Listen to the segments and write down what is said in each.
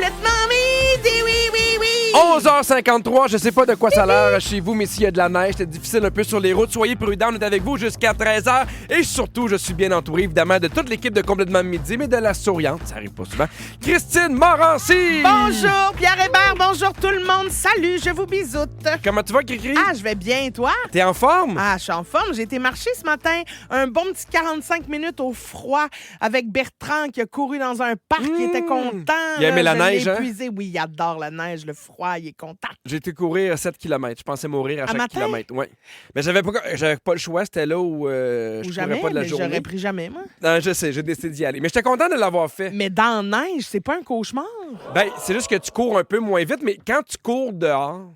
complètement midi, oui, oui, oui. 11h53, je sais pas de quoi ça a l'air chez vous, mais s'il y a de la neige, c'est difficile un peu sur les routes. Soyez prudents, on est avec vous jusqu'à 13h. Et surtout, je suis bien entouré, évidemment, de toute l'équipe de Complètement Midi, mais de la souriante, ça arrive pas souvent, Christine Morancy! Bonjour, Pierre Hébert, bonjour tout le monde. Salut, je vous bisoute. Comment tu vas, Cricri? Ah, je vais bien, toi? T'es en forme? Ah, je suis en forme. J'ai été marcher ce matin un bon petit 45 minutes au froid avec Bertrand qui a couru dans un parc. Il était content. Il a aimé la neige, hein? Épuisé. Oui, il adore la neige, le froid, il est content. J'ai été courir 7 km. Je pensais mourir à chaque matin? kilomètre. Oui. Mais j'avais pas le choix. C'était là où je courais jamais, pas de la mais journée. j'aurais pris jamais, moi. Non, je sais, j'ai décidé d'y aller. Mais j'étais content de l'avoir fait. Mais dans la neige, c'est pas un cauchemar. Ben, c'est juste que tu cours un peu moins vite, mais quand tu cours dehors,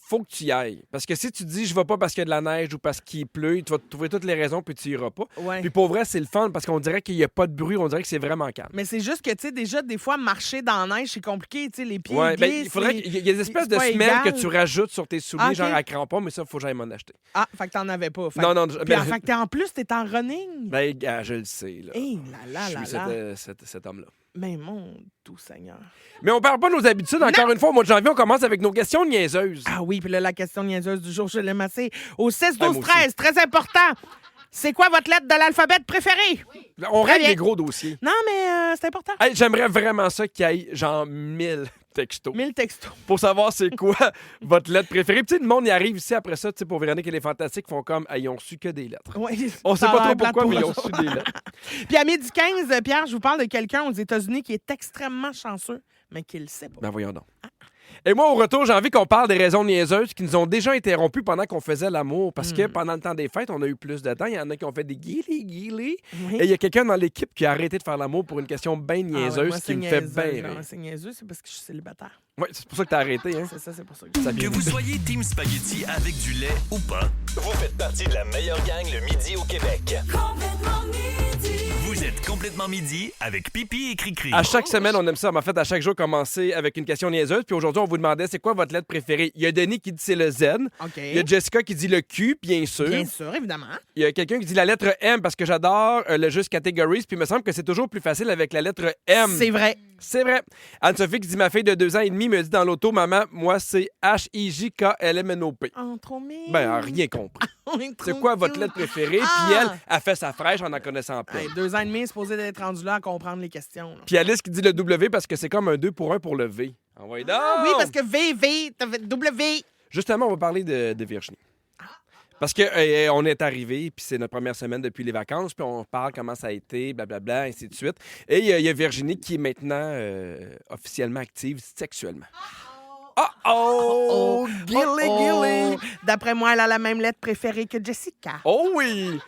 faut que tu y ailles. Parce que si tu dis je vais pas parce qu'il y a de la neige ou parce qu'il pleut, tu vas trouver toutes les raisons puis tu iras pas. Ouais. Puis pour vrai, c'est le fun parce qu'on dirait qu'il y a pas de bruit, on dirait que c'est vraiment calme. Mais c'est juste que, tu sais, déjà, des fois, marcher dans la neige, c'est compliqué. Tu sais, les pieds Ouais, ben, glissent. il faudrait qu'il y a des espèces de c'est pas semelles que égal. tu rajoutes sur tes souliers, Ah, ok. genre à crampons, mais ça, faut que j'aille m'en acheter. Ah, fait que t'en avais pas. Fait Non, non, Puis, ben, fait que en plus, t'es en running. ben, gars, je le sais, là. Hé, là, Je là, suis là. cet homme-là. Mais mon doux Seigneur. Mais on perd pas nos habitudes. Encore une fois, au mois de janvier, on commence avec nos questions niaiseuses. Ah oui, puis là, la question niaiseuse du jour, je l'aime assez. Au 16, Ah, 12, moi 13, très important. C'est quoi votre lettre de l'alphabet préférée? On Très règle bien. les gros dossiers. Non, mais c'est important. Hey, j'aimerais vraiment ça qu'il y ait genre 1000 textos 1000 textos. pour savoir c'est quoi votre lettre préférée. Puis, tu sais, le monde y arrive ici après ça, tu sais, pour Véronique et les Fantastiques, font comme, ils ont su que des lettres. Ouais, On sait ça a pas l'air trop plate pourquoi, pour mais ils eux ont autres. su des lettres. Puis à midi 15, Pierre, je vous parle de quelqu'un aux États-Unis qui est extrêmement chanceux, mais qui le sait pas. Ben voyons donc. Et moi, au retour, j'ai envie qu'on parle des raisons niaiseuses qui nous ont déjà interrompues pendant qu'on faisait l'amour. Parce que pendant le temps des fêtes, on a eu plus de temps. Il y en a qui ont fait des guilis. Oui. Et il y a quelqu'un dans l'équipe qui a arrêté de faire l'amour pour une question bien Ah ouais, niaiseuse moi, qui c'est me fait niaiseux, bien là. rire. C'est niaiseux, c'est parce que je suis célibataire. Ouais, c'est pour ça que t'as arrêté, hein? C'est ça, c'est pour ça que Ça Que vient vous vite. soyez Team Spaghetti avec du lait ou pas, vous faites partie de la meilleure gang le midi au Québec. Vous êtes complètement midi avec Pipi et Cricri. À chaque semaine, on aime ça. En fait, à chaque jour, commencer avec une question niaiseuse. Puis aujourd'hui, on vous demandait c'est quoi votre lettre préférée. Il y a Denis qui dit c'est le Z. OK. Il y a Jessica qui dit le Q, bien sûr. Bien sûr, évidemment. Il y a quelqu'un qui dit la lettre M parce que j'adore le jeu Categories. Puis il me semble que c'est toujours plus facile avec la lettre M. C'est vrai. C'est vrai. Anne-Sophie qui dit ma fille de 2 ans et demi me dit dans l'auto, maman, moi, c'est H-I-J-K-L-M-N-O-P. Oh, trop mignon. Ben, elle a rien compris. On est C'est trop quoi votre cute. lettre préférée? Ah! Puis elle fait sa fraîche en connaissant plein. Hey, 2 ans et demi, est supposé d'être rendu là à comprendre les questions. là. Puis Alice qui dit le W parce que c'est comme un 2 pour 1 pour le V. Envoyez donc! Ah oui, parce que V, t'as fait W. Justement, on va parler de Virginie. Parce que on est arrivé, puis c'est notre première semaine depuis les vacances, puis on parle comment ça a été, blablabla, ainsi de suite. Et il y a Virginie qui est maintenant officiellement active sexuellement. Oh! Gilly! D'après moi, elle a la même lettre préférée que Jessica. Oh oui!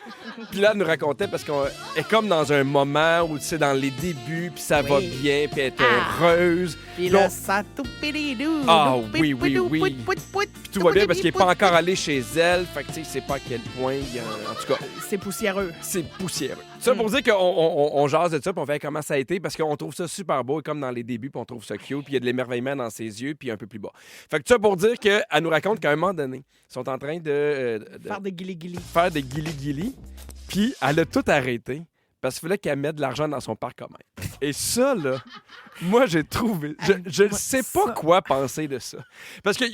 Puis là, elle nous racontait, parce qu'elle est comme dans un moment où, tu sais, dans les débuts, puis ça va bien, puis elle est heureuse. Puis Là, là, ça toupididou. Ah, oui, oui, oui. Puis tout va bien parce qu'il n'est pas encore allé chez elle. Fait que, tu sais, il sait pas à quel point. En tout cas, C'est poussiéreux. c'est poussiéreux. Ça pour dire qu'on jase de ça, puis on fait comment ça a été, parce qu'on trouve ça super beau, et comme dans les débuts, puis on trouve ça cute, puis il y a de l'émerveillement dans ses yeux, puis un peu plus bas. Fait que ça pour dire qu'elle nous raconte qu'à un moment donné, ils sont en train de Faire des guili-guili. faire des guili-guili, puis elle a tout arrêté, parce qu'il fallait qu'elle mette de l'argent dans son parcomètre. Et ça, là, moi, j'ai trouvé... Je ne sais pas quoi penser de ça. Parce que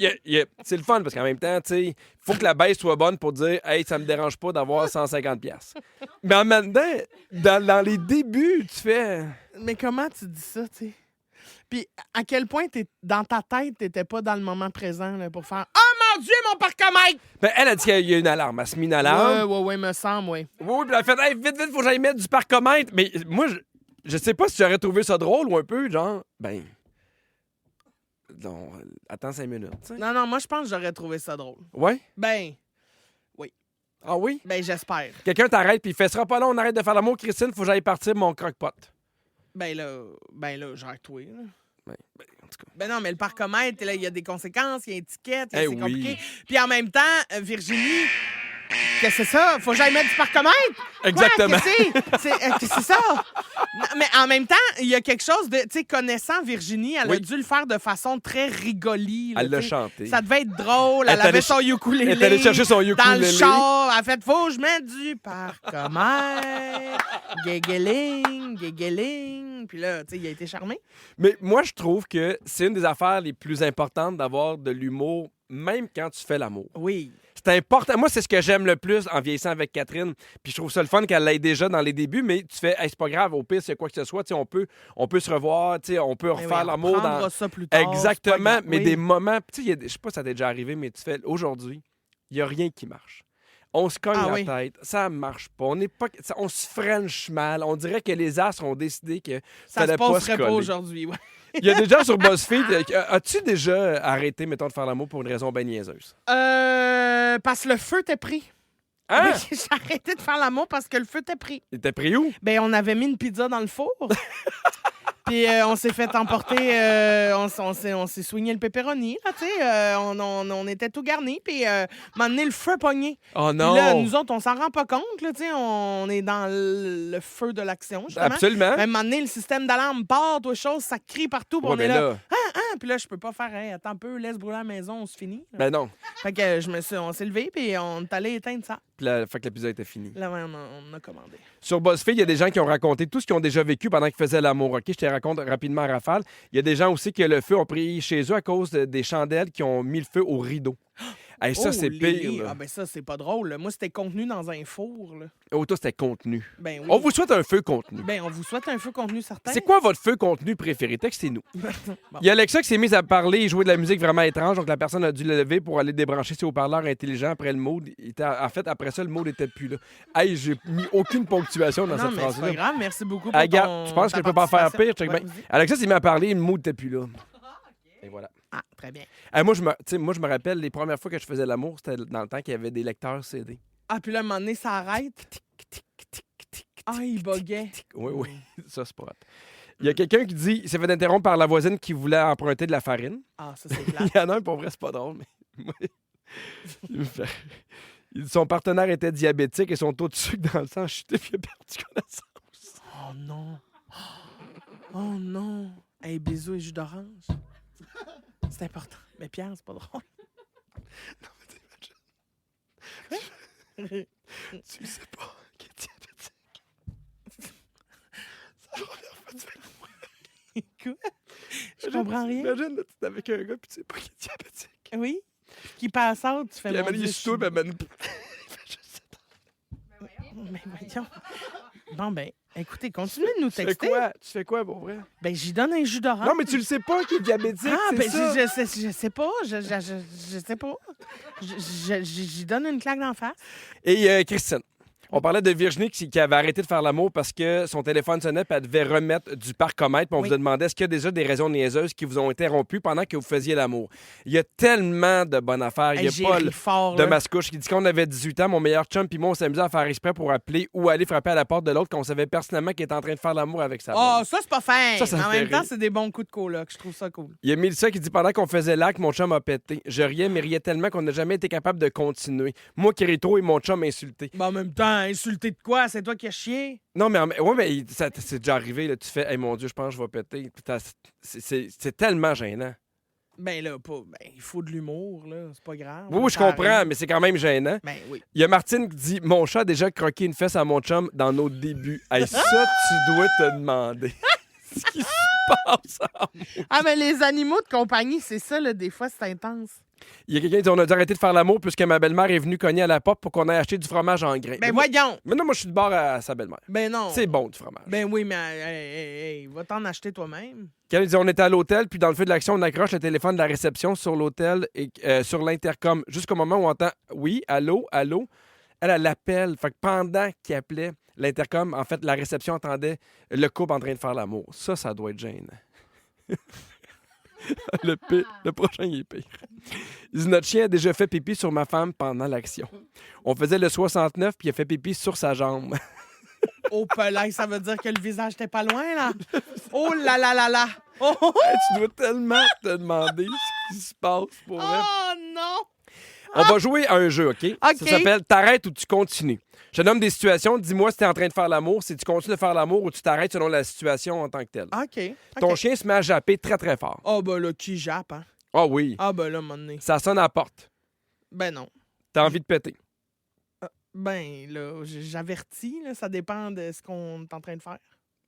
c'est le fun, parce qu'en même temps, tu sais, il faut que la baisse soit bonne pour dire « Hey, ça me dérange pas d'avoir 150$. » Mais en même temps, dans les débuts, tu fais... Mais comment tu dis ça, tu sais? Puis à quel point dans ta tête, t'étais pas dans le moment présent là, pour faire « Oh mon Dieu, mon parcomètre! Ben, elle a dit qu'il y a une alarme. Elle se met une alarme. Ouais, me semble, oui. Oui, puis elle a fait « Hey, vite, faut que j'aille mettre du parcomètre. » Mais moi, je sais pas si j'aurais trouvé ça drôle ou un peu, genre... Ben... Non, attends 5 minutes, tu sais. Non, moi, je pense que j'aurais trouvé ça drôle. Ouais? Ben, Ah oui? j'espère. Quelqu'un t'arrête puis il fait « Sera pas long, on arrête de faire l'amour, Christine, faut que j'aille partir mon croque-pot. » Ben là, j'arrête-toi, là. Ben, en tout cas. Ben non, mais le parcomètre, là, il y a des conséquences, il y a une étiquette, Eh c'est oui. compliqué. Puis en même temps, Virginie, qu'est-ce que c'est ça? Faut que j'aille mettre du parcomètre? Exactement. Quoi? Qu'est-ce que c'est ça? Non, mais en même temps, il y a quelque chose de, tu sais, connaissant Virginie, elle a Oui. dû le faire de façon très rigolie. là, Elle l'a tu sais. chanté. Ça devait être drôle. Elle Elle est avait allée son ukulélé. elle est allée chercher son Dans le ukulélé. char, Elle a fait, faut que je mette du parcomètre. Giggling. Puis là, tu sais, il a été charmé. Mais moi, je trouve que c'est une des affaires les plus importantes d'avoir de l'humour, même quand tu fais l'amour. Oui. C'est important. Moi, c'est ce que j'aime le plus en vieillissant avec Catherine. Puis je trouve ça le fun qu'elle l'ait déjà dans les débuts, mais tu fais, hey, c'est pas grave, au pire, c'est quoi que ce soit. On peut se revoir, on peut refaire l'amour. On prendra ça plus tard. Exactement, mais oui. des moments. Je sais pas si ça t'est déjà arrivé, mais tu fais, aujourd'hui, il n'y a rien qui marche. On se cogne la tête, ça marche pas. On se french mal. On dirait que les astres ont décidé que ça ne se passerait pas aujourd'hui. Ouais. Il y a des gens sur BuzzFeed. As-tu déjà arrêté, mettons, de faire l'amour pour une raison bien niaiseuse? Parce que le feu t'est pris. Hein? J'ai arrêté de faire l'amour parce que le feu t'est pris. Il t'a pris où? Ben, on avait mis une pizza dans le four. Puis on s'est fait emporter, on s'est soigné le pepperoni, là, tu sais. On était tout garni, puis m'a donné le feu pogné. Oh non! Puis là, nous autres, on s'en rend pas compte, là, tu sais. On est dans le feu de l'action, justement. Absolument. Ben, m'a donné le système d'alarme part, toi, chose, ça crie partout, puis on est là. Puis là, je peux pas faire, hey, attends un peu, laisse brûler la maison, on se finit. Là. Ben non. Fait que on s'est levé, puis on est allé éteindre ça. Puis fait que l'épisode était fini. Là, ouais, on a commandé. Sur BuzzFeed, il y a des gens qui ont raconté tout ce qu'ils ont déjà vécu pendant qu'ils faisaient l'amour. OK, je te raconte rapidement à rafale. Il y a des gens aussi que le feu ont pris chez eux à cause des chandelles qui ont mis le feu au rideau. Hey, ça, c'est pire. Là. Ah, ben ça, c'est pas drôle. Là. Moi, c'était contenu dans un four. Là. Oh, toi, c'était contenu. Ben oui. On vous souhaite un feu contenu. Ben, on vous souhaite un feu contenu certain. C'est quoi votre feu contenu préféré? Textez-nous. Bon. Il y a Alexa qui s'est mise à parler et jouer de la musique vraiment étrange. Donc, la personne a dû le lever pour aller débrancher ses haut-parleurs intelligents après le mode. En fait, après ça, le mode n'était plus là. Hey, j'ai mis aucune ponctuation dans cette phrase-là. C'est pas grave. Merci beaucoup pour Regarde, tu penses que je peux pas faire pire? Check bien. vas-y. Alexa s'est mise à parler et le mode n'était plus là. Et voilà. Ah, très bien. Hey, moi, je me rappelle, les premières fois que je faisais l'amour, c'était dans le temps qu'il y avait des lecteurs CD. Ah, puis là, à un moment donné, ça arrête. Ah, il buguait. Oui, ça, c'est pas hot. Il y a quelqu'un qui dit il s'est fait interrompre par la voisine qui voulait emprunter de la farine. Ah, ça, c'est clair. Il y en a un, pour vrai, c'est pas drôle, mais moi, il me fait... Son partenaire était diabétique et son taux de sucre dans le sang chutait puis il a perdu connaissance. Oh non. Oh non. Hey, bisous et jus d'orange. C'est important. Mais Pierre, c'est pas drôle. Non, mais t'imagines. Tu sais pas qu'il est diabétique. Ça va bien faire. Quoi? Je comprends rien. Imagine, là, tu es avec un gars puis tu sais pas qu'il est diabétique. Oui? Qui passe out, tu fais Puis mon il Dieu, est sur toi, ben, Mais voyons. Bon, ben, écoutez, continuez de nous Tu fais texter. quoi? Tu fais quoi, pour vrai? Ben, j'y donne un jus d'orange. Non, mais tu le sais pas qu'il est diabétique, Ah, c'est ben, ça. je sais pas. Je sais pas. J'y donne une claque d'en face. Et Christine, on parlait de Virginie qui avait arrêté de faire l'amour parce que son téléphone sonnait et elle devait remettre du parcomètre. Puis on vous a demandé est-ce qu'il y a déjà des raisons niaiseuses qui vous ont interrompu pendant que vous faisiez l'amour. Il y a tellement de bonnes affaires. Il y a Paul de Mascouche qui dit qu'on avait 18 ans, mon meilleur chum puis moi, on s'amusait à faire exprès pour appeler ou aller frapper à la porte de l'autre quand on savait personnellement qu'il était en train de faire l'amour avec sa Oh, blonde. ça, c'est pas fin. Ça Mais en fait même temps, rire. c'est des bons coups de coloc. Je trouve ça cool. Il y a Mélissa qui dit pendant qu'on faisait l'acte, mon chum a pété. Je riais, mais riais tellement qu'on n'a jamais été capable de continuer. Moi, Kirito et mon chum insultés. Ben, en même temps, insulter de quoi? C'est toi qui as chié? Non, mais ça c'est déjà arrivé. Là, tu fais, hey mon Dieu, je pense que je vais péter. Puis c'est tellement gênant. Ben là, il faut de l'humour, là. C'est pas grave. Oui, je comprends, mais c'est quand même gênant. Ben oui. Il y a Martine qui dit mon chat a déjà croqué une fesse à mon chum dans nos débuts. Hey, ça, tu dois te demander. Ce qui se passe en moi. Ah, mais les animaux de compagnie, c'est ça, là. Des fois, c'est intense. Il y a quelqu'un qui dit on a dû arrêter de faire l'amour puisque ma belle-mère est venue cogner à la porte pour qu'on aille acheter du fromage en grains. Ben voyons! Mais non, moi, je suis de bord à sa belle-mère. Ben non. C'est bon, du fromage. Ben oui, mais hey, va t'en acheter toi-même. Quelqu'un dit on était à l'hôtel, puis dans le feu de l'action, on accroche le téléphone de la réception sur l'hôtel et sur l'intercom jusqu'au moment où on entend oui, allô, allô. Elle appelle. Fait que pendant qu'il appelait l'intercom, en fait, la réception entendait le couple en train de faire l'amour. Ça doit être gênant. Le prochain, il est pire. Il dit, notre chien a déjà fait pipi sur ma femme pendant l'action. On faisait le 69, puis il a fait pipi sur sa jambe. Oh, pelin, ça veut dire que le visage t'es pas loin, là. Oh là là là là. Oh, oh, Hey, tu dois tellement te demander ce qui se passe pour vrai. oh non! On va jouer à un jeu, OK? Ça s'appelle T'arrêtes ou tu continues. Je te nomme des situations. Dis-moi si tu es en train de faire l'amour, si tu continues de faire l'amour ou tu t'arrêtes selon la situation en tant que telle. OK. Ton chien se met à japper très, très fort. Oh, ben là, qui jappe, hein? Ah oui. Ah, ben là, à un moment donné. Ça sonne à la porte. Ben non. T'as envie de péter. Ben, là, j'avertis, là, ça dépend de ce qu'on est en train de faire.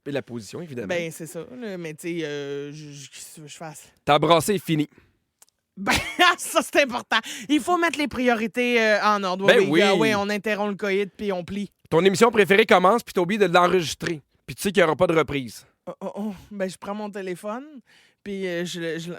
Et la position, évidemment. Ben, c'est ça, là, mais tu sais, qu'est-ce que tu veux que je fasse? T'as brassé, fini. Ben, ça, c'est important. Il faut mettre les priorités en ordre. Ben oui. Oui, on interrompt le coït, puis on plie. Ton émission préférée commence, puis t'as oublié de l'enregistrer. Puis tu sais qu'il n'y aura pas de reprise. Ben, je prends mon téléphone, puis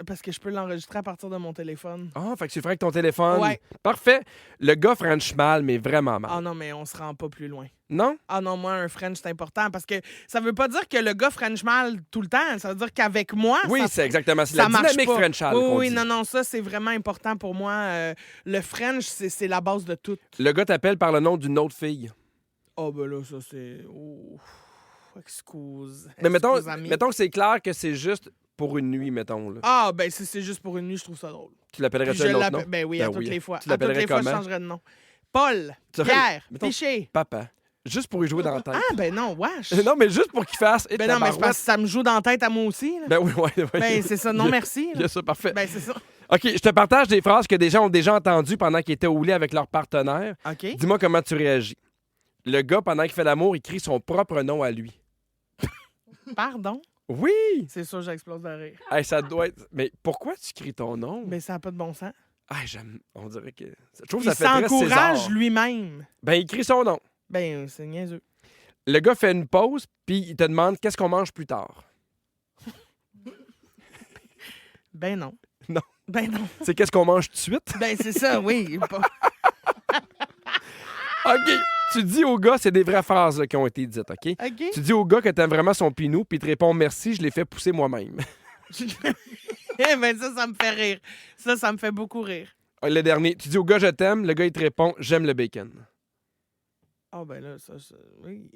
parce que je peux l'enregistrer à partir de mon téléphone. Ah, fait que tu le ferais avec ton téléphone. Ouais. Parfait. Le gars French mal, mais vraiment mal. Ah non, mais on se rend pas plus loin. Non? Ah non, moi, un French, c'est important parce que ça veut pas dire que le gars French mal tout le temps. Ça veut dire qu'avec moi, Oui, ça, c'est exactement. C'est ça la marche dynamique pas. Frenchale Oui, qu'on oui, dit. non, ça, c'est vraiment important pour moi. Le French, c'est la base de tout. Le gars t'appelle par le nom d'une autre fille. Ah, ben là, ça, c'est... Oh, excuse. Mais mettons Excuse-ami. que c'est clair que c'est juste pour une nuit, mettons. Là. Ah, ben si c'est juste pour une nuit, je trouve ça drôle. Tu l'appellerais Puis un autre nom? Ben oui, Ben à toutes oui. les fois. Tu À toutes l'appellerais les fois, je comment? changerais de nom. Paul, Tu aurais- Pierre, mettons- Piché. Papa. Juste pour y jouer dans la tête. Ah, ben non, wesh. Non, mais juste pour qu'il fasse. Ben non, mais c'est parce que ça me joue dans la tête à moi aussi. Là. Ben oui, oui. Ben, c'est ça. Non, Il y a- merci. Il y a ça, parfait. Ben, c'est ça. OK, je te partage des phrases que des gens ont déjà entendues pendant qu'ils étaient au lit avec leur partenaire. OK. Dis-moi comment tu réagis. Le gars, pendant qu'il fait l'amour, il crie son propre nom à lui. Pardon? Oui! C'est sûr, j'explose de rire. Hey, ça doit être... Mais pourquoi tu cries ton nom? Ben, ça n'a pas de bon sens. Ah, j'aime... On dirait que... Je trouve que Il ça fait très s'encourage César. lui-même. Ben, il crie son nom. Ben, c'est niaiseux. Le gars fait une pause, puis il te demande qu'est-ce qu'on mange plus tard. Ben non. Non. Ben non. C'est qu'est-ce qu'on mange tout de suite? Ben, c'est ça, oui. OK. Tu dis au gars, c'est des vraies phrases là, qui ont été dites, OK? OK. Tu dis au gars que t'aimes vraiment son pinou, puis il te répond merci, je l'ai fait pousser moi-même. Eh ben, ça me fait rire. Ça me fait beaucoup rire. Le dernier, tu dis au gars je t'aime, le gars il te répond j'aime le bacon. Ah, ben là, ça, oui.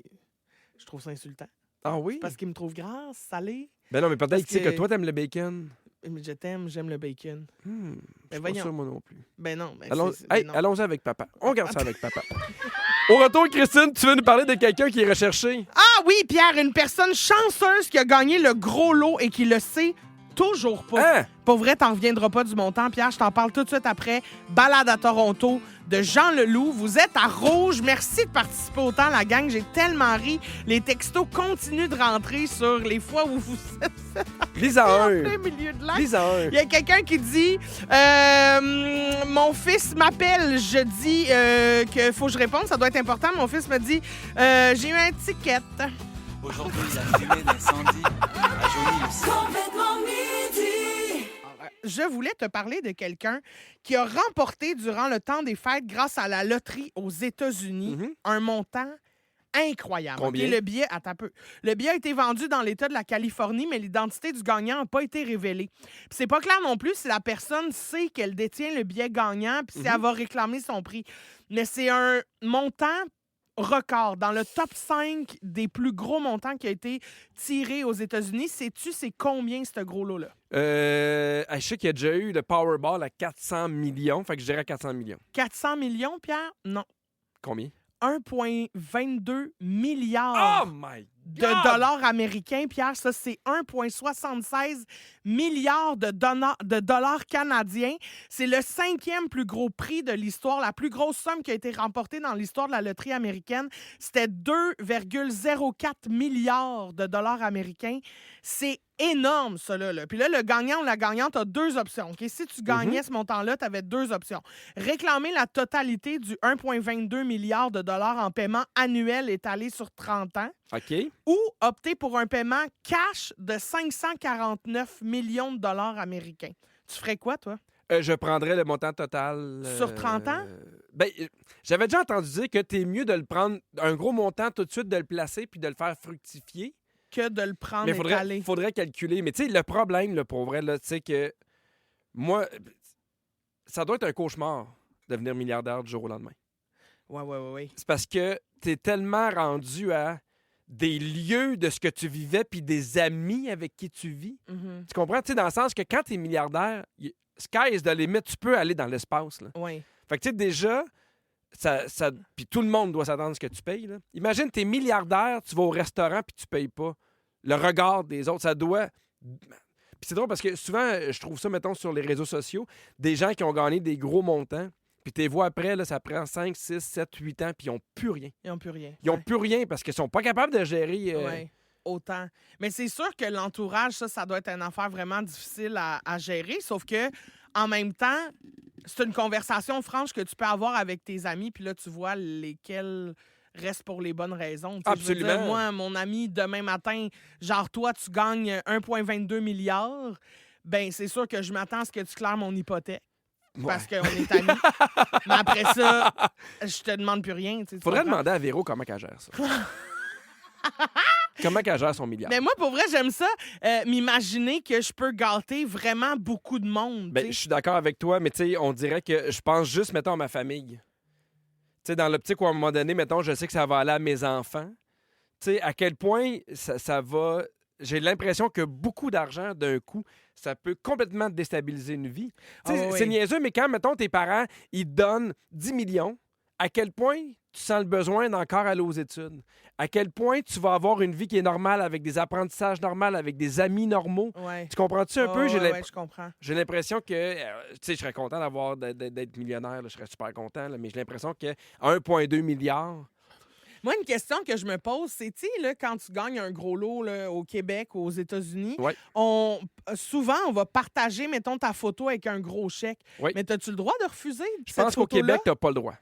Je trouve ça insultant. Ah oui? Parce qu'il me trouve grasse, salée. Ben non, mais peut-être parce qu'il sait que- que toi t'aimes le bacon. Mais je t'aime, j'aime le bacon. Je suis pas voyons. sûr moi non plus. Ben non. Ben Allons- ben non. Allons-y avec papa. On regarde ça avec papa. Au retour, Christine, tu veux nous parler de quelqu'un qui est recherché? Ah oui, Pierre, une personne chanceuse qui a gagné le gros lot et qui le sait toujours pas. Hein? Pour vrai, t'en reviendras pas du montant, Pierre. Je t'en parle tout de suite après. Balade à Toronto de Jean Leloup. Vous êtes à Rouge. Merci de participer autant, la gang. J'ai tellement ri. Les textos continuent de rentrer sur les fois où vous êtes Lisa en un. plein milieu de l'air. Lisa un. Il y a quelqu'un qui dit mon fils m'appelle, je dis qu'il faut que je réponde, ça doit être important. Mon fils me dit j'ai eu un ticket. Aujourd'hui, la fumée d'incendie a jauni le ciel. Je voulais te parler de quelqu'un qui a remporté durant le temps des fêtes grâce à la loterie aux États-Unis Mhm. un montant incroyable. Combien? OK, le billet, attends un peu. Le billet a été vendu dans l'État de la Californie, mais l'identité du gagnant n'a pas été révélée. Puis c'est pas clair non plus si la personne sait qu'elle détient le billet gagnant puis si elle va réclamer son prix. Mais c'est un montant record dans le top 5 des plus gros montants qui a été tiré aux États-Unis. Sais-tu c'est combien ce gros lot-là? Je sais qu'il y a déjà eu le Powerball à 400 millions. Fait que je dirais 400 millions. 400 millions, Pierre? Non. Combien? 1,22 milliard Oh my de God! dollars américains, Pierre. Ça, c'est 1,76 milliard de dollars canadiens. C'est le 5e plus gros prix de l'histoire. La plus grosse somme qui a été remportée dans l'histoire de la loterie américaine, c'était 2,04 milliards de dollars américains. C'est énorme, ça, là. Puis là, le gagnant ou la gagnante a deux options. OK? Si tu gagnais ce montant-là, tu avais deux options. Réclamer la totalité du 1,22 milliard de dollars en paiement annuel étalé sur 30 ans OK. ou opter pour un paiement cash de 549 millions de dollars américains. Tu ferais quoi, toi? Je prendrais le montant total. Sur 30 ans? J'avais déjà entendu dire que t'es mieux de le prendre un gros montant tout de suite, de le placer puis de le faire fructifier. Que de le prendre Mais étalé. faudrait calculer. Mais tu sais, le problème, là, pour vrai, tu sais que moi, ça doit être un cauchemar de devenir milliardaire du jour au lendemain. Oui. C'est parce que t'es tellement rendu à des lieux de ce que tu vivais puis des amis avec qui tu vis. Mhm. Tu comprends? Tu sais, dans le sens que quand t'es milliardaire, sky is the limit, tu peux aller dans l'espace, là. Oui. Fait que tu sais, déjà, puis tout le monde doit s'attendre à ce que tu payes, là. Imagine, t'es milliardaire, tu vas au restaurant puis tu payes pas. Le regard des autres, ça doit... Puis c'est drôle parce que souvent, je trouve ça, mettons, sur les réseaux sociaux, des gens qui ont gagné des gros montants, Puis tes vois après, là, ça prend 5, 6, 7, 8 ans, puis ils n'ont plus rien. Ils n'ont plus rien. Ils n'ont plus rien parce qu'ils sont pas capables de gérer... Ouais, autant. Mais c'est sûr que l'entourage, ça doit être une affaire vraiment difficile à gérer. Sauf que en même temps, c'est une conversation franche que tu peux avoir avec tes amis. Puis là, tu vois lesquels restent pour les bonnes raisons. Tu sais, je veux Absolument. dire, moi, mon ami, demain matin, genre toi, tu gagnes 1,22 milliard. Ben c'est sûr que je m'attends à ce que tu claires mon hypothèque. Ouais. Parce qu'on est amis. Mais après ça, je te demande plus rien. Tu Faudrait comprends? demander à Véro comment elle gère ça. Comment elle gère son milliard. Mais moi, pour vrai, j'aime ça, m'imaginer que je peux gâter vraiment beaucoup de monde. Ben, tu je sais. suis d'accord avec toi, mais tu sais, on dirait que je pense juste, mettons, à ma famille. Tu sais, dans l'optique où, à un moment donné, mettons, je sais que ça va aller à mes enfants. Tu sais, à quel point ça va... J'ai l'impression que beaucoup d'argent, d'un coup, ça peut complètement déstabiliser une vie. Tu sais, Ah oui. c'est niaiseux, mais quand, mettons, tes parents, ils te donnent 10 millions, à quel point tu sens le besoin d'encore aller aux études? À quel point tu vas avoir une vie qui est normale, avec des apprentissages normaux, avec des amis normaux? Ouais. Tu comprends-tu un peu? Ouais, je comprends. J'ai l'impression que, tu sais, je serais content d'être millionnaire, là, je serais super content, là, mais j'ai l'impression que 1,2 milliard... Moi, une question que je me pose, c'est, tu sais, là, quand tu gagnes un gros lot là, au Québec ou aux États-Unis, Ouais. souvent, on va partager, mettons, ta photo avec un gros chèque. Oui. Mais as-tu le droit de refuser Je cette pense qu'au photo-là? Québec, t'as pas le droit.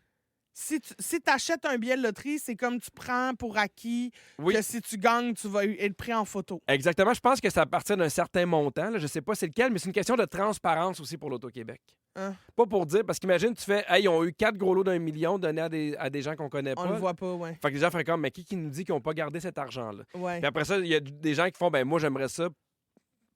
Si tu achètes un billet de loterie, c'est comme tu prends pour acquis Oui. que si tu gagnes, tu vas être pris en photo. Exactement. Je pense que c'est à partir d'un certain montant. Là. Je sais pas c'est lequel, mais c'est une question de transparence aussi pour l'Auto-Québec. Hein? Pas pour dire, parce qu'imagine, tu fais, hey, ils ont eu 4 gros lots d'1 million donnés à des gens qu'on connaît On pas. le voit pas, ouais. Fait que les gens feraient comme, mais qui nous dit qu'ils n'ont pas gardé cet argent-là? Ouais. Puis après ça, il y a des gens qui font, ben moi, j'aimerais ça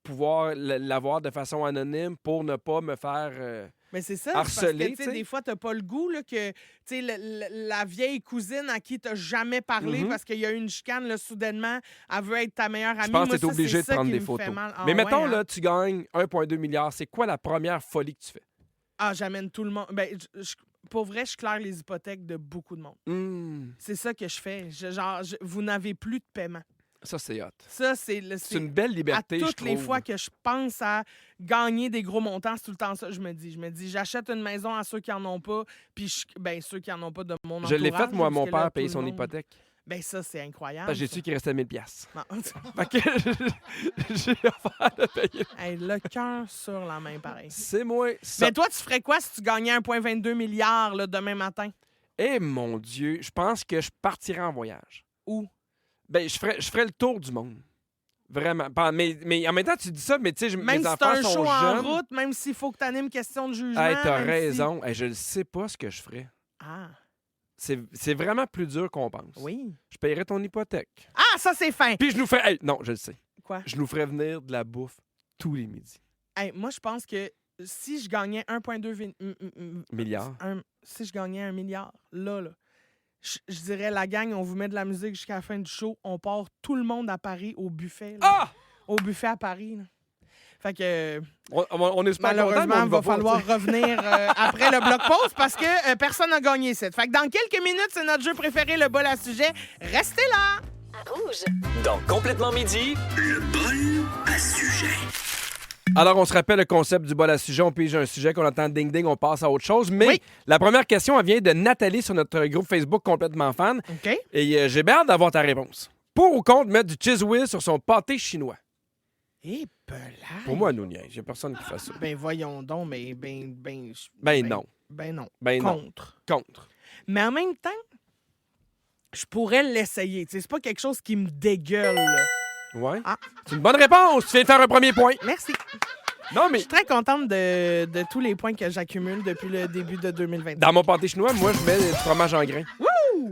pouvoir l'avoir de façon anonyme pour ne pas me faire. Mais c'est ça, harceler, parce que, tu tu sais. sais, des fois, t'as pas le goût là, que, tu sais, la vieille cousine à qui t'as jamais parlé Mhm. parce qu'il y a eu une chicane, là, soudainement, elle veut être ta meilleure amie. Je pense Moi, que tu es ça, obligé c'est de ça prendre qui des me photos. fait mal. Ah, Mais mettons, ouais, hein? là, tu gagnes 1,2 milliard. C'est quoi la première folie que tu fais? Ah, j'amène tout le monde. Ben, pour vrai, je claire les hypothèques de beaucoup de monde. C'est ça que je fais. Vous n'avez plus de paiement. Ça, c'est hot. Ça, c'est C'est une belle liberté, à je toutes les trouve. fois que je pense à gagner des gros montants, c'est tout le temps ça. Je me dis, j'achète une maison à ceux qui en ont pas, puis ceux qui en ont pas de mon Je entourage. l'ai fait, moi, parce mon que là, père tout payer le son monde- hypothèque. Ben ça, c'est incroyable. Parce que j'ai ça. su qu'il restait 1000 piastres. Non. Fait que j'ai offert de payer. Hey, le cœur sur la main, pareil. C'est moi. Ça. Mais toi, tu ferais quoi si tu gagnais 1,22 milliard là, demain matin? Eh mon Dieu, je pense que je partirais en voyage. Où? Ben, je ferais le tour du monde. Vraiment. Mais en même temps, tu dis ça, mais tu sais, Même mes si enfants t'as un sont show jeunes. en route, même s'il faut que tu animes question de jugement. Hey, t'as même raison. Hey, je ne sais pas ce que je ferais. Ah, C'est vraiment plus dur qu'on pense. oui. Je paierais ton hypothèque. Ah, ça, c'est fin. Puis je nous ferais... Hey, non, je le sais. Quoi? Je nous ferais venir de la bouffe tous les midis. Hey, moi, je pense que si je gagnais 1,2 Milliards. si je gagnais 1 milliard, là, je dirais, la gang, on vous met de la musique jusqu'à la fin du show. On part tout le monde à Paris au buffet. là. Ah! Au buffet à Paris. Là. Fait que On est super contents, mais malheureusement, on il y va va pas, falloir tu sais. revenir après le bloc pause parce que personne n'a gagné cette. Fait que dans quelques minutes, c'est notre jeu préféré, le bol à sujet. Restez là! Rouge. Dans Complètement Midi, Alors, on se rappelle le concept du bol à sujet. On pige un sujet, qu'on entend ding-ding, on passe à autre chose. Mais Oui. la première question, elle vient de Nathalie sur notre groupe Facebook Complètement Fan. OK? Et j'ai bien hâte d'avoir ta réponse. Pour ou contre mettre du cheese whiz sur son pâté chinois? Et Pour moi, nous, il n'y a personne qui fait ça. Ben voyons donc, mais Ben non. Ben non. Ben non. Contre. Contre. Mais en même temps, je pourrais l'essayer. Tu sais, c'est pas quelque chose qui me dégueule. là. Ouais. Ah. C'est une bonne réponse. Tu viens de faire un premier point. Merci. Non, Je mais suis très contente de tous les points que j'accumule depuis le début de 2020. dans mon pâté chinois, moi, je mets du fromage en grains.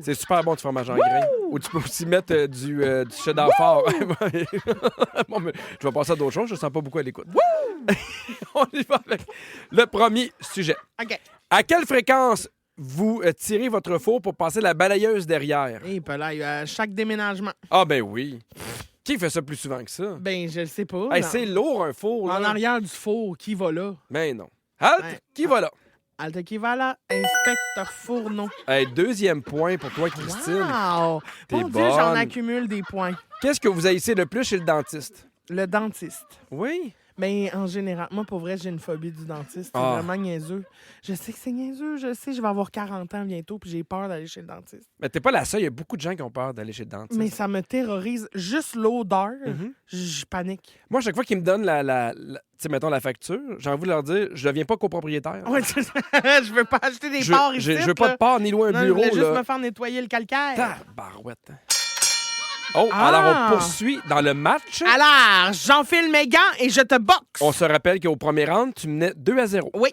C'est super bon, du fromage en grains. Ou tu peux aussi mettre du cheddar fort. Bon, mais je vais passer à d'autres choses. Je ne sens pas beaucoup à l'écoute. On y va avec le premier sujet. OK. À quelle fréquence vous tirez votre four pour passer la balayeuse derrière? Et là, chaque déménagement. Ah ben oui. Qui fait ça plus souvent que ça? Ben, je le sais pas. Hey, non. c'est lourd, un four. En Là. arrière du four, qui va là? Mais non. Halt! Ouais. Qui va là? Alte qui va là, inspecteur Fourneau. Hey, deuxième point pour toi, Christine. Wow! T'es Mon Dieu, j'en bonne. accumule des points. Qu'est-ce que vous haïssez le plus chez le dentiste? Le dentiste. Oui? Ben, en général, moi, pour vrai, j'ai une phobie du dentiste. C'est vraiment niaiseux. Je sais que c'est niaiseux, je sais. Je vais avoir 40 ans bientôt, puis j'ai peur d'aller chez le dentiste. Mais t'es pas la seule. Il y a beaucoup de gens qui ont peur d'aller chez le dentiste. Mais ça me terrorise. Juste l'odeur, je panique. Moi, à chaque fois qu'ils me donnent tu sais, mettons, la facture, j'ai envie de leur dire, je deviens pas copropriétaire. Ouais, je veux pas acheter des porcs ici. Je veux pas de porc ni loin un bureau. Je voulais juste là. me faire nettoyer le calcaire. Tabarouette. Oh, alors on poursuit dans le match. Alors, j'enfile mes gants et je te boxe. On se rappelle qu'au premier round, tu menais 2-0. Oui.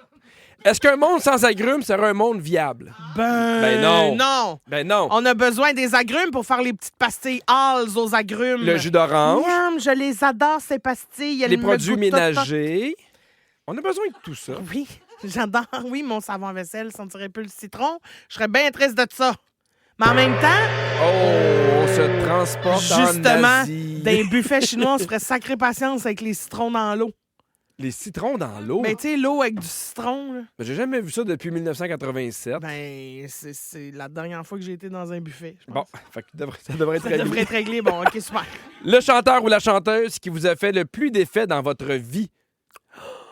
Est-ce qu'un monde sans agrumes serait un monde viable? Ben non. Ben non. On a besoin des agrumes pour faire les petites pastilles Halls aux agrumes. Le jus d'orange. Miam, je les adore, ces pastilles. Elles Les me produits goûtent ménagers. On a besoin de tout ça. Oui, j'adore. Oui, mon savon à vaisselle sentirait plus le citron. Je serais bien triste de ça. Mais en même temps... Oh, on se transporte justement, en Asie. dans les buffets chinois, on se ferait sacrée patience avec les citrons dans l'eau. Les citrons dans l'eau? Ben, tu sais, l'eau avec du citron, là. Ben, j'ai jamais vu ça depuis 1987. Ben, c'est la dernière fois que j'ai été dans un buffet, je Bon, pense. fait que ça devrait être Ça réglé. devrait être réglé. Bon, OK, super. Le chanteur ou la chanteuse qui vous a fait le plus d'effet dans votre vie?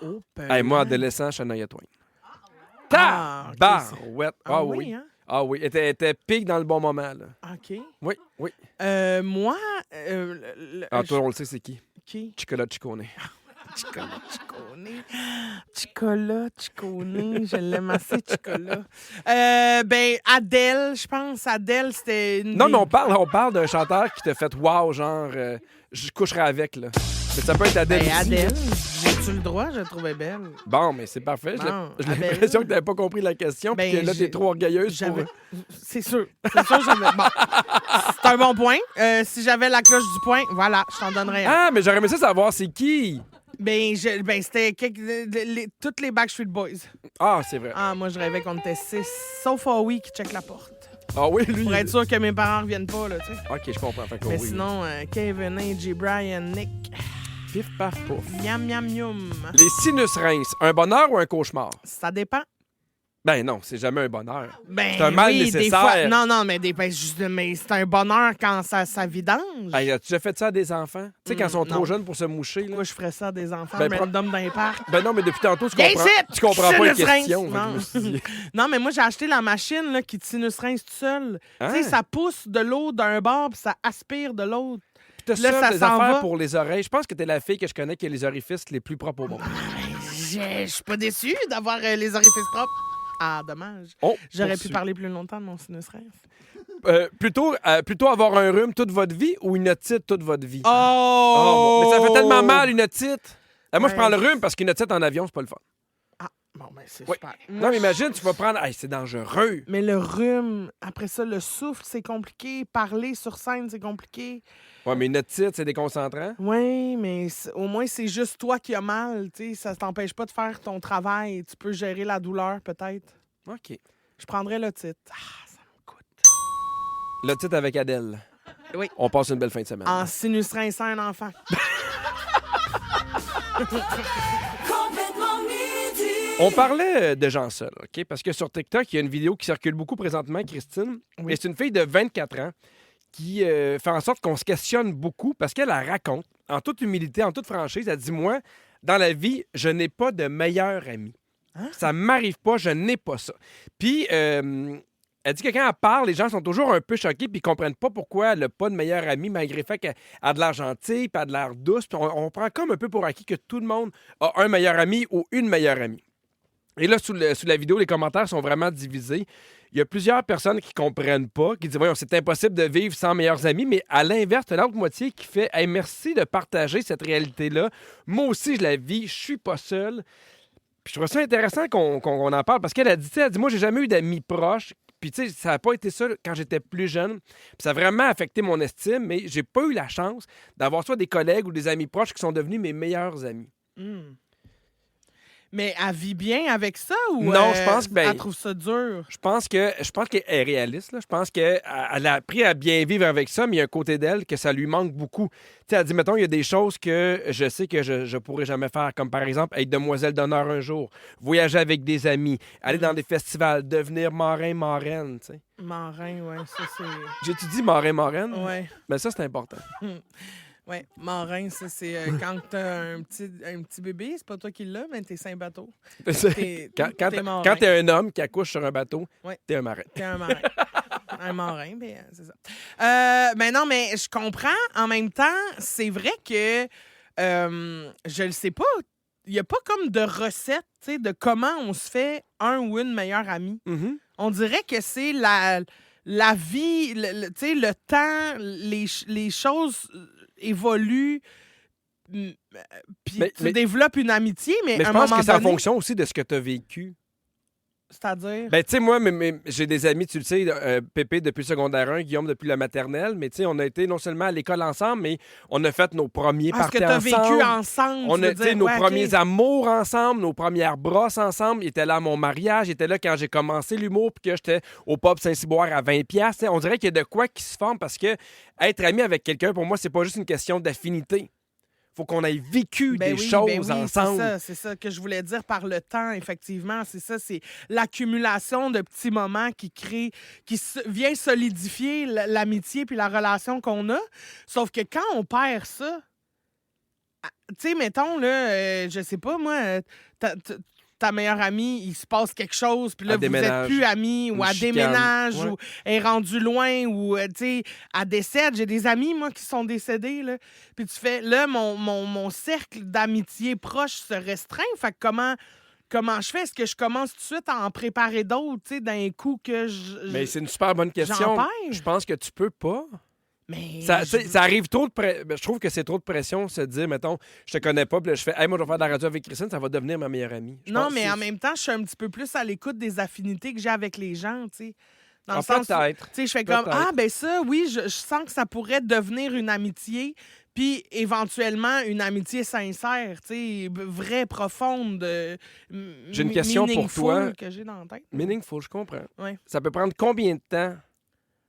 Oh, Hey, moi, adolescent, Shania Twain. Ah, OK, Tabarouette. Ah oui, hein? Ah oui, elle était pique dans le bon moment, là. OK. Oui, oui. Moi... Toi, on le sait, c'est qui? Qui? Chicola Ciccone. Chicola Ciccone. Je l'aime assez, Chicola. Ben, Adèle, je pense. Adèle, c'était une... Non, mais on parle d'un chanteur qui t'a fait wow, genre, je coucherai avec, là. Mais ça peut être Adèle Ben, aussi, Adèle, là. j'ai-tu le droit? Je la trouvais belle. Bon, mais c'est parfait. Bon, J'ai Adèle. l'impression que t'avais pas compris la question Ben, puis que là, t'es j'ai- trop orgueilleuse pour... C'est sûr. C'est sûr, j'avais... Bon. C'est un bon point. Si j'avais la cloche du point, voilà, je t'en donnerais un. Ah, mais j'aurais aimé ça savoir c'est qui. Ben, c'était toutes les Backstreet Boys. Ah, c'est vrai. Ah, moi, je rêvais qu'on était 6, sauf Howie qui check la porte. Ah oui, lui. Pour être sûr que mes parents reviennent pas, là, tu sais. OK, je comprends. Fait que Mais oui. sinon, Kevin, AJ, Brian, Nick, Pif, paf, pouf. miam, miam, miam. Les sinus rinces, un bonheur ou un cauchemar? Ça dépend. Ben non, c'est jamais un bonheur. Ben, C'est un mal oui, nécessaire. Des fois, non, mais, mais c'est un bonheur quand ça vidange. Hey, as-tu déjà fait ça à des enfants? Tu sais, quand ils sont trop non. jeunes pour se moucher, là? Pourquoi je ferais ça à des enfants Ben, random dans les parcs? Ben non, mais depuis tantôt, tu Viens comprends, ici! tu comprends pas les Sinus rince! questions. Fait que Non. je me suis dit- Non, mais moi, j'ai acheté la machine là, qui te sinus rince tout seul. Hein? Tu sais, ça pousse de l'eau d'un bord puis ça aspire de l'autre. T'as Là, ça, ça des s'en affaires va. pour les oreilles. Je pense que t'es la fille que je connais qui a les orifices les plus propres au monde. Je suis pas déçue d'avoir les orifices propres. Ah, dommage. Oh, J'aurais pu poursuis. parler plus longtemps de mon sinus rince. Plutôt avoir un rhume toute votre vie ou une otite toute votre vie? Oh! Mais ça fait tellement mal, une otite. Moi, je Ouais. prends le rhume parce qu'une otite en avion, c'est pas le fun. Ah, bon, ben, c'est Oui. super. Non, mais imagine, tu vas prendre... Hey, c'est dangereux. Mais le rhume, après ça, le souffle, c'est compliqué. Parler sur scène, c'est compliqué. Ouais, mais une otite, c'est déconcentrant. Oui, mais au moins, c'est juste toi qui as mal. Tu sais, ça t'empêche pas de faire ton travail. Tu peux gérer la douleur, peut-être. OK. Je prendrais le titre. Ah, ça me coûte. L'otite avec Adèle. Oui. On passe une belle fin de semaine. En sinus rinçant un enfant. On parlait de gens seuls, OK? Parce que sur TikTok, il y a une vidéo qui circule beaucoup présentement, Christine. Oui. Et c'est une fille de 24 ans qui fait en sorte qu'on se questionne beaucoup parce qu'elle la raconte, en toute humilité, en toute franchise, elle dit, moi, dans la vie, je n'ai pas de meilleur ami. Hein? Ça m'arrive pas, je n'ai pas ça. Puis, elle dit que quand elle parle, les gens sont toujours un peu choqués puis ils comprennent pas pourquoi elle n'a pas de meilleur ami, malgré le fait qu'elle a de l'air gentille puis elle a de l'air douce. Puis on prend comme un peu pour acquis que tout le monde a un meilleur ami ou une meilleure amie. Et là, sous la vidéo, les commentaires sont vraiment divisés. Il y a plusieurs personnes qui comprennent pas, qui disent « Voyons, c'est impossible de vivre sans meilleurs amis », mais à l'inverse, t'as l'autre moitié qui fait « Hey, merci de partager cette réalité-là. Moi aussi, je la vis, je suis pas seul. » Puis je trouve ça intéressant qu'on en parle, parce qu'elle a dit « Moi, j'ai jamais eu d'amis proches. » Puis, tu sais, ça n'a pas été ça quand j'étais plus jeune. Puis ça a vraiment affecté mon estime, mais j'ai pas eu la chance d'avoir soit des collègues ou des amis proches qui sont devenus mes meilleurs amis. Mais elle vit bien avec ça ou Non, je pense que, elle trouve ça dur? Je pense qu'elle est réaliste. Là. Je pense qu'elle a appris à bien vivre avec ça, mais il y a un côté d'elle que ça lui manque beaucoup. Tu sais, elle dit, mettons, il y a des choses que je sais que je pourrais jamais faire, comme par exemple être demoiselle d'honneur un jour, voyager avec des amis, aller dans des festivals, devenir marin, marraine, tu sais. Marin, ouais, ça c'est... J'ai-tu dit marin, marraine? Ouais. Ben ça, c'est important. Oui, marin, ça, c'est quand t'as un petit bébé, c'est pas toi qui l'as, mais t'es sans bateau. T'es marin. Quand t'es un homme qui accouche sur un bateau, Ouais. t'es un marin. T'es un marin. Un marin, mais c'est ça. Ben non, mais je comprends. En même temps, c'est vrai que je le sais pas. Il n'y a pas comme de recette, tu sais, de comment on se fait un ou une meilleure amie. Mhm. On dirait que c'est la vie, tu sais, le temps, les choses évoluent, puis tu développes une amitié, mais Mais à je un pense moment que c'est en donné, fonction aussi de ce que tu as vécu. c'est-à-dire... Ben, tu sais, moi, j'ai des amis, tu le sais, Pépé depuis le secondaire 1, Guillaume depuis la maternelle, mais tu sais, on a été non seulement à l'école ensemble, mais on a fait nos premiers Parce que parties tu as ensemble. vécu ensemble. On tu a, veux tu sais, dire, nos ouais, premiers OK. amours ensemble, nos premières brosses ensemble. Il était là à mon mariage, il était là quand j'ai commencé l'humour, puis que j'étais au pub Saint-Cyboire à 20$. Tu sais, on dirait qu'il y a de quoi qui se forme parce que être ami avec quelqu'un, pour moi, c'est pas juste une question d'affinité. Faut qu'on ait vécu des choses ensemble. C'est ça que je voulais dire par le temps, effectivement. C'est ça, c'est l'accumulation de petits moments qui vient solidifier l'amitié puis la relation qu'on a. Sauf que quand on perd ça, tu sais, mettons, là, je sais pas, moi, ta meilleure amie, il se passe quelque chose, puis là, Elle vous déménage. êtes plus amis, ou Une elle chicane. déménage, Ouais. ou elle est rendue loin, ou, tu sais, elle décède. J'ai des amis, moi, qui sont décédés, là. Puis tu fais, là, mon cercle d'amitié proche se restreint. Fait que comment je fais? Est-ce que je commence tout de suite à en préparer d'autres, tu sais, d'un coup que Mais c'est une super bonne question. j'en perds? Je pense que tu peux pas. Mais Ça arrive trop de je trouve que c'est trop de pression de se dire, mettons, je te connais pas, puis là, je fais, hey, moi, je vais faire de la radio avec Christine, ça va devenir ma meilleure amie. Je non, pense mais que en même temps, je suis un petit peu plus à l'écoute des affinités que j'ai avec les gens, tu sais. Dans le Ah, sens où, peut-être. tu sais, je fais comme, Peut-être. ah, ben ça, oui, je sens que ça pourrait devenir une amitié, puis éventuellement une amitié sincère, tu sais, vraie, profonde, J'ai une question pour meaningful toi. que j'ai dans la tête. Meaningful, je comprends. Ouais. Ça peut prendre combien de temps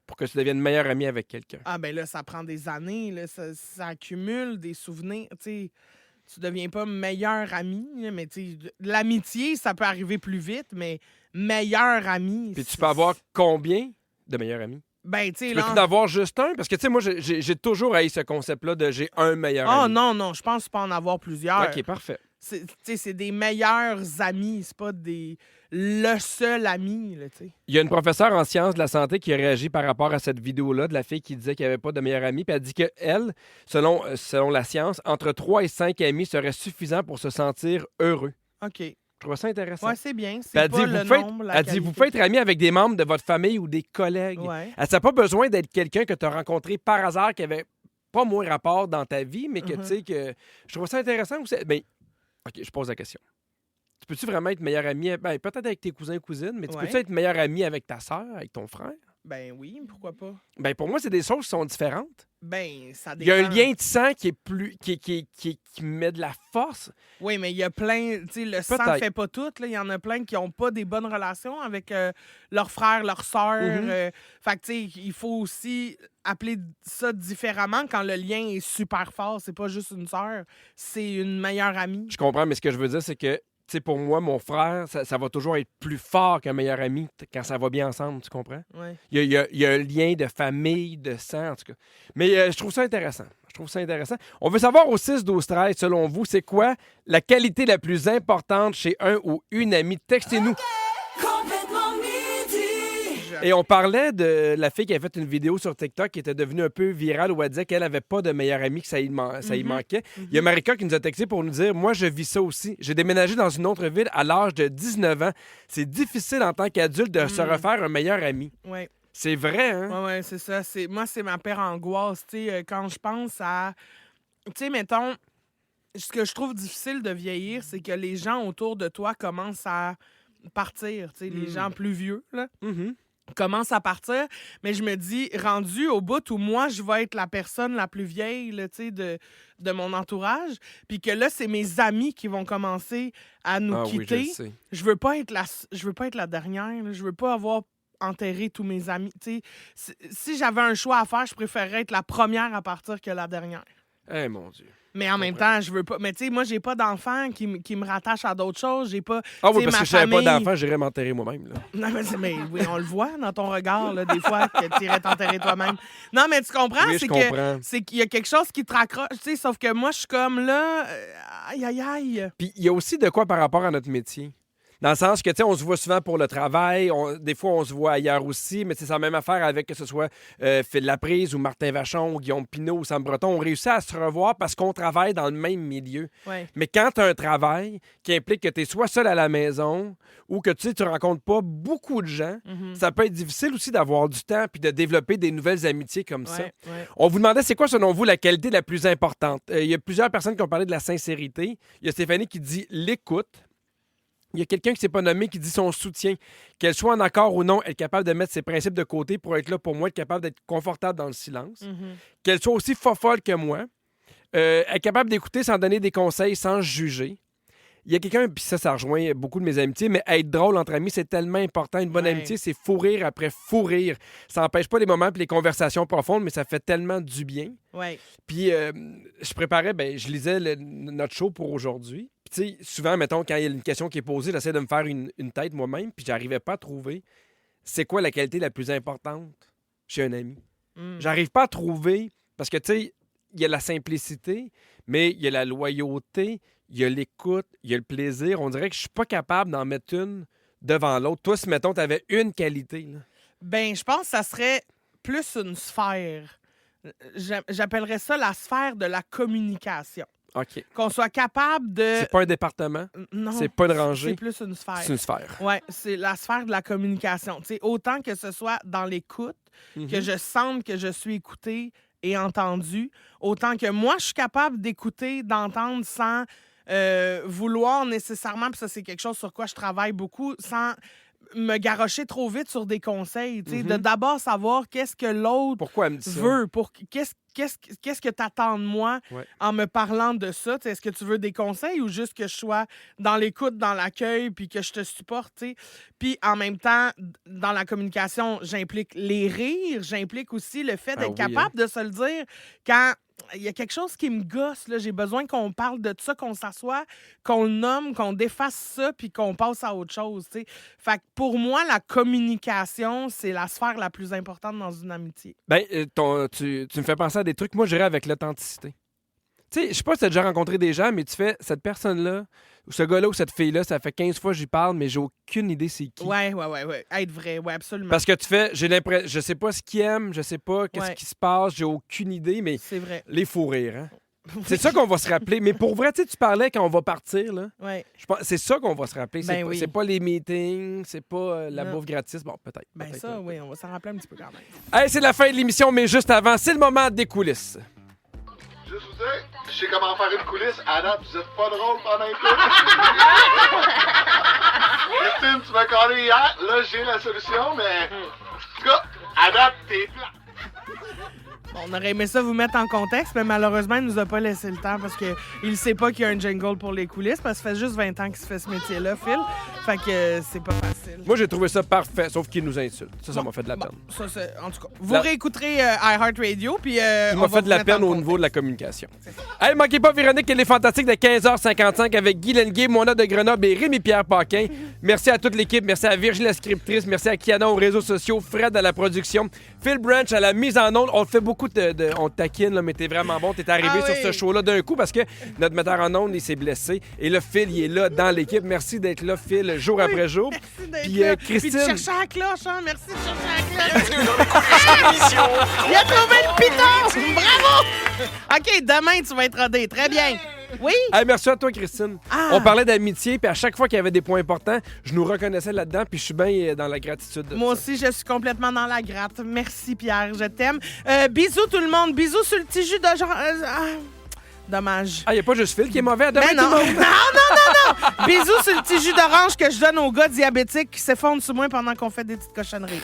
pour que tu deviennes meilleur ami avec quelqu'un? Ah, ben là, ça prend des années, là, ça accumule des souvenirs, tu sais. Tu deviens pas meilleur ami, là, mais tu sais, l'amitié, ça peut arriver plus vite, mais meilleur ami... Puis tu peux avoir combien de meilleurs amis? Ben, tu sais, Tu là... peux en avoir juste un? Parce que, tu sais, moi, j'ai toujours haï ce concept-là de j'ai un meilleur Ah ami. non, je pense pas en avoir plusieurs. OK, parfait. C'est des meilleurs amis, c'est pas le seul ami, là, tu sais. Il y a une professeure en sciences de la santé qui a réagi par rapport à cette vidéo-là de la fille qui disait qu'il n'y avait pas de meilleur ami. Puis elle dit qu'elle, selon la science, entre 3 et 5 amis serait suffisant pour se sentir heureux. OK. Je trouve ça intéressant. Ouais, c'est bien. Puis C'est elle pas dit, le vous faites, nombre, la elle dit, vous qualité. pouvez être ami avec des membres de votre famille ou des collègues. Ouais. Elle n'a pas besoin d'être quelqu'un que tu as rencontré par hasard qui avait pas moins rapport dans ta vie, mais que tu sais que. Je trouve ça intéressant aussi. Mais, OK, je pose la question. Tu peux-tu vraiment être meilleur ami, ben, peut-être avec tes cousins et cousines, mais tu Ouais. peux-tu être meilleur ami avec ta sœur, avec ton frère? Ben oui, pourquoi pas? Ben pour moi, c'est des choses qui sont différentes. Ben, ça Il y a dépend. un lien de sang qui est plus qui met de la force. Oui, mais il y a plein... Tu sais, le sang Peut-être. fait pas tout, là. Il y en a plein qui ont pas des bonnes relations avec leurs frères, leurs sœurs. Mhm. Fait que, tu sais, il faut aussi appeler ça différemment quand le lien est super fort. C'est pas juste une sœur, c'est une meilleure amie. Je comprends, mais ce que je veux dire, c'est que tu sais, pour moi, mon frère, ça va toujours être plus fort qu'un meilleur ami quand ça va bien ensemble, tu comprends? Ouais. Il y a un lien de famille, de sang, en tout cas. Mais je trouve ça intéressant. On veut savoir au 6-12-13, selon vous, c'est quoi la qualité la plus importante chez un ou une amie? Textez-nous. Et on parlait de la fille qui avait fait une vidéo sur TikTok qui était devenue un peu virale où elle disait qu'elle n'avait pas de meilleur ami, que ça y manquait. Il y a Marika qui nous a texté pour nous dire « Moi, je vis ça aussi. J'ai déménagé dans une autre ville à l'âge de 19 ans. C'est difficile en tant qu'adulte de se refaire un meilleur ami. Ouais. » C'est vrai, hein? Ouais, c'est ça. Moi, c'est ma pire angoisse. Tu sais, quand je pense à... Tu sais, mettons, ce que je trouve difficile de vieillir, c'est que les gens autour de toi commencent à partir. Tu sais, les gens plus vieux, là. Mhm. Commence à partir, mais je me dis, rendu au bout où moi, je vais être la personne la plus vieille là, de mon entourage, puis que là, c'est mes amis qui vont commencer à nous Ah oui, je quitter. le sais. Je veux pas être la dernière. Là. Je veux pas avoir enterré tous mes amis. Tu sais, si j'avais un choix à faire, je préférerais être la première à partir que la dernière. Eh mon Dieu. Mais en même temps, je veux pas. Mais tu sais, moi, j'ai pas d'enfant qui me rattache à d'autres choses. J'ai pas. Ah oui, tu sais, parce ma que je n'avais pas famille- d'enfant, j'irais m'enterrer moi-même. Là. Non, mais oui, on le voit dans ton regard, là, des fois, que tu irais t'enterrer toi-même. Non, mais tu comprends? Oui, je comprends. C'est qu'il y a quelque chose qui te raccroche, tu sais, sauf que moi, je suis comme là. Aïe, aïe, aïe. Puis il y a aussi de quoi par rapport à notre métier. Dans le sens que, tu sais, on se voit souvent pour le travail. Des fois, on se voit ailleurs aussi. Mais c'est la même affaire avec que ce soit Phil Laprise ou Martin Vachon ou Guillaume Pinault ou Sam Breton. On réussit à se revoir parce qu'on travaille dans le même milieu. Ouais. Mais quand tu as un travail qui implique que tu es soit seul à la maison ou que tu rencontres pas beaucoup de gens, ça peut être difficile aussi d'avoir du temps puis de développer des nouvelles amitiés comme ça. Ouais. On vous demandait, c'est quoi, selon vous, la qualité la plus importante? Il y a plusieurs personnes qui ont parlé de la sincérité. Il y a Stéphanie qui dit l'écoute. Il y a quelqu'un qui s'est pas nommé qui dit son soutien. Qu'elle soit en accord ou non, être capable de mettre ses principes de côté pour être là pour moi, être capable d'être confortable dans le silence. Qu'elle soit aussi folle que moi. Être capable d'écouter sans donner des conseils, sans juger. Il y a quelqu'un, puis ça rejoint beaucoup de mes amitiés, mais être drôle entre amis, c'est tellement important. Une bonne amitié, c'est fou rire après fou rire. Ça n'empêche pas les moments et les conversations profondes, mais ça fait tellement du bien. Ouais. Puis je préparais, je lisais notre show pour aujourd'hui. Puis tu sais, souvent, mettons, quand il y a une question qui est posée, j'essaie de me faire une tête moi-même, puis j'arrivais pas à trouver c'est quoi la qualité la plus importante chez un ami. J'arrive pas à trouver, parce que tu sais, il y a la simplicité, mais il y a la loyauté, il y a l'écoute, il y a le plaisir. On dirait que je suis pas capable d'en mettre une devant l'autre. Toi, si, mettons, tu avais une qualité, là. Ben, je pense que ça serait plus une sphère. J'appellerais ça la sphère de la communication. OK. Qu'on soit capable de... C'est pas un département, Non, c'est pas une rangée, c'est plus une sphère. c'est une sphère. Oui, c'est la sphère de la communication. Tu sais, autant que ce soit dans l'écoute, que je sente que je suis écoutée et entendue, autant que moi, je suis capable d'écouter, d'entendre sans vouloir nécessairement, puis ça, c'est quelque chose sur quoi je travaille beaucoup, sans me garrocher trop vite sur des conseils. Tu sais, de d'abord savoir qu'est-ce que l'autre Pourquoi elle me dit ça? veut, qu'est-ce que tu attends de moi Ouais. en me parlant de ça? T'sais, est-ce que tu veux des conseils ou juste que je sois dans l'écoute, dans l'accueil, puis que je te supporte? T'sais? Puis en même temps, dans la communication, j'implique les rires, j'implique aussi le fait d'être capable de se le dire quand il y a quelque chose qui me gosse. Là. J'ai besoin qu'on parle de ça, qu'on s'assoie, qu'on le nomme, qu'on défasse ça, puis qu'on passe à autre chose. T'sais. Fait que pour moi, la communication, c'est la sphère la plus importante dans une amitié. Ben, tu me fais penser à des trucs. Moi, je dirais avec l'authenticité. Tu sais, je sais pas si tu as déjà rencontré des gens, mais tu fais cette personne-là, ou ce gars-là, ou cette fille-là, ça fait 15 fois que j'y parle, mais j'ai aucune idée c'est qui. Ouais. Être vrai, ouais, absolument. Parce que tu fais, j'ai l'impression, je sais pas ce qu'ils aiment, je sais pas qu'est-ce qui se passe, j'ai aucune idée, mais C'est vrai. les fous rires, hein? C'est ça qu'on va se rappeler. Mais pour vrai, tu sais, tu parlais quand on va partir, là. Ouais. Je pense, c'est ça qu'on va se rappeler. Ben oui. C'est pas les meetings, c'est pas la Non. bouffe gratis. Bon, peut-être. Ben peut-être, ça, oui, on va s'en rappeler un petit peu quand même. Hey, c'est la fin de l'émission, mais juste avant, c'est le moment des coulisses. Juste vous dire, je sais comment faire une coulisse. À date, vous êtes pas drôle pendant un peu. Christine, tu m'as collé hier. Là, j'ai la solution, mais... En tout cas, à date, t'es plat. Bon, on aurait aimé ça vous mettre en contexte, mais malheureusement, il nous a pas laissé le temps parce qu'il ne sait pas qu'il y a un jingle pour les coulisses parce que ça fait juste 20 ans qu'il se fait ce métier-là, Phil. Fait que c'est pas facile. Moi, j'ai trouvé ça parfait, sauf qu'il nous insulte. Ça m'a fait de la peine. Ça, en tout cas, vous réécouterez iHeartRadio, puis Il m'a fait de la peine au niveau de la communication. Hey, manquez pas Véronique, elle est fantastique de 15h55 avec Guy Lenguet, Mona de Grenoble et Rémi-Pierre Paquin. Merci à toute l'équipe, merci à Virginie la scriptrice, merci à Kiana aux réseaux sociaux, Fred à la production, Phil Branch à la mise en onde. On te fait beaucoup on te taquine, là, mais t'es vraiment bon. T'es arrivé sur ce show-là d'un coup parce que notre metteur en onde, il s'est blessé. Et là, Phil, il est là dans l'équipe. Merci d'être là, Phil, jour après jour. Merci d'être Puis là. Christine. Puis de chercher à la cloche, hein? Merci de chercher à la cloche. Bienvenue dans les coulisses de l'émission. Il a trouvé le piton! Bravo! OK, demain, tu vas être rodé. Très bien. Oui? Hey, merci à toi, Christine. Ah. On parlait d'amitié, puis à chaque fois qu'il y avait des points importants, je nous reconnaissais là-dedans, puis je suis bien dans la gratitude de Moi ça. aussi, je suis complètement dans la gratte. Merci, Pierre. Je t'aime. Bisous, tout le monde. Bisous sur le petit jus de genre... dommage. Ah, il n'y a pas juste Phil qui est mauvais. À demain, Mais non. tout le monde. non. Bisous sur le petit jus d'orange que je donne aux gars diabétiques qui s'effondrent sur moi pendant qu'on fait des petites cochonneries.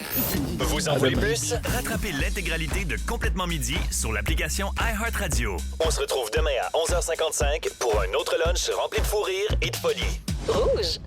Vous en voulez plus? Rattrapez l'intégralité de Complètement Midi sur l'application iHeartRadio. On se retrouve demain à 11h55 pour un autre lunch rempli de fou rire et de folie. Rouge.